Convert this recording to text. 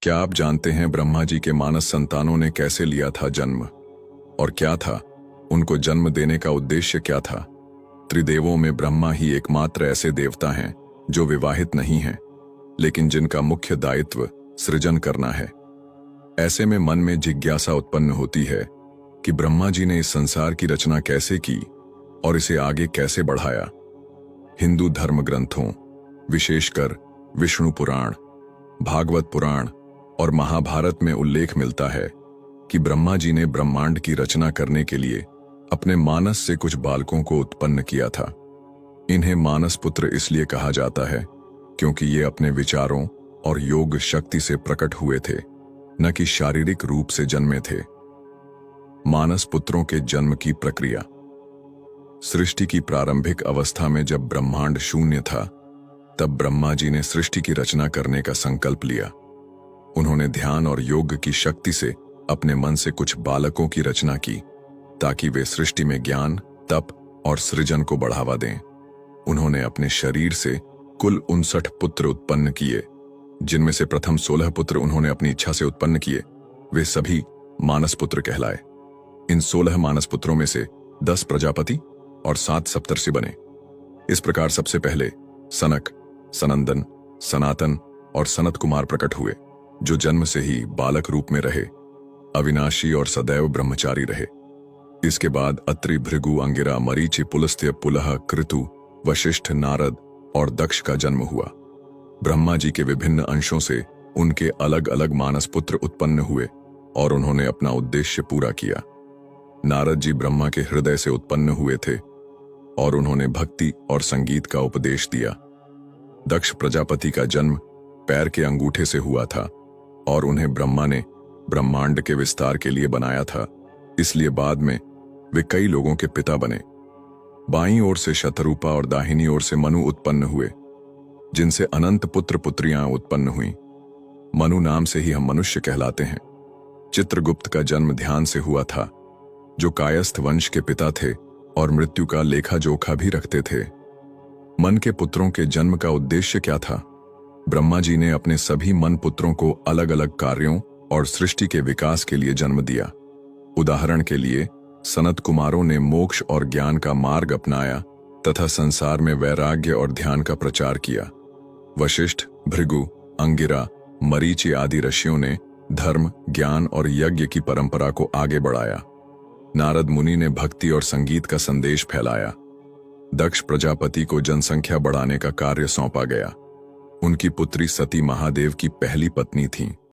क्या आप जानते हैं ब्रह्मा जी के मानस संतानों ने कैसे लिया था जन्म, और क्या था उनको जन्म देने का उद्देश्य क्या था? त्रिदेवों में ब्रह्मा ही एकमात्र ऐसे देवता हैं जो विवाहित नहीं हैं, लेकिन जिनका मुख्य दायित्व सृजन करना है। ऐसे में मन में जिज्ञासा उत्पन्न होती है कि ब्रह्मा जी ने इस संसार की रचना कैसे की और इसे आगे कैसे बढ़ाया। हिंदू धर्म ग्रंथों, विशेषकर विष्णु पुराण, भागवत पुराण और महाभारत में उल्लेख मिलता है कि ब्रह्मा जी ने ब्रह्मांड की रचना करने के लिए अपने मानस से कुछ बालकों को उत्पन्न किया था। इन्हें मानस पुत्र इसलिए कहा जाता है क्योंकि ये अपने विचारों और योग शक्ति से प्रकट हुए थे, न कि शारीरिक रूप से जन्मे थे। मानस पुत्रों के जन्म की प्रक्रिया। सृष्टि की प्रारंभिक अवस्था में जब ब्रह्मांड शून्य था, तब ब्रह्मा जी ने सृष्टि की रचना करने का संकल्प लिया। उन्होंने ध्यान और योग की शक्ति से अपने मन से कुछ बालकों की रचना की ताकि वे सृष्टि में ज्ञान, तप और सृजन को बढ़ावा दें। उन्होंने अपने शरीर से कुल 59 पुत्र उत्पन्न किए, जिनमें से प्रथम 16 पुत्र उन्होंने अपनी इच्छा से उत्पन्न किए। वे सभी मानस पुत्र कहलाए। इन 16 मानस पुत्रों में से 10 प्रजापति और 7 सप्तर्षि बने। इस प्रकार सबसे पहले सनक, सनंदन, सनातन और सनत कुमार प्रकट हुए, जो जन्म से ही बालक रूप में रहे, अविनाशी और सदैव ब्रह्मचारी रहे। इसके बाद अत्रि, भृगु, अंगिरा, मरीचि, पुलस्त्य, पुलह, कृतु, वशिष्ठ, नारद और दक्ष का जन्म हुआ। ब्रह्मा जी के विभिन्न अंशों से उनके अलग अलग मानस पुत्र उत्पन्न हुए और उन्होंने अपना उद्देश्य पूरा किया। नारद जी ब्रह्मा के हृदय से उत्पन्न हुए थे और उन्होंने भक्ति और संगीत का उपदेश दिया। दक्ष प्रजापति का जन्म पैर के अंगूठे से हुआ था और उन्हें ब्रह्मा ने ब्रह्मांड के विस्तार के लिए बनाया था, इसलिए बाद में वे कई लोगों के पिता बने। बाईं ओर से शतरूपा और दाहिनी ओर से मनु उत्पन्न हुए, जिनसे अनंत पुत्र पुत्रियां उत्पन्न हुईं। मनु नाम से ही हम मनुष्य कहलाते हैं। चित्रगुप्त का जन्म ध्यान से हुआ था, जो कायस्थ वंश के पिता थे और मृत्यु का लेखा जोखा भी रखते थे। मन के पुत्रों के जन्म का उद्देश्य क्या था? ब्रह्मा जी ने अपने सभी मन पुत्रों को अलग अलग कार्यों और सृष्टि के विकास के लिए जन्म दिया। उदाहरण के लिए सनत कुमारों ने मोक्ष और ज्ञान का मार्ग अपनाया तथा संसार में वैराग्य और ध्यान का प्रचार किया। वशिष्ठ, भृगु, अंगिरा, मरीचि आदि ऋषियों ने धर्म, ज्ञान और यज्ञ की परंपरा को आगे बढ़ाया। नारद मुनि ने भक्ति और संगीत का संदेश फैलाया। दक्ष प्रजापति को जनसंख्या बढ़ाने का कार्य सौंपा गया। उनकी पुत्री सती महादेव की पहली पत्नी थीं।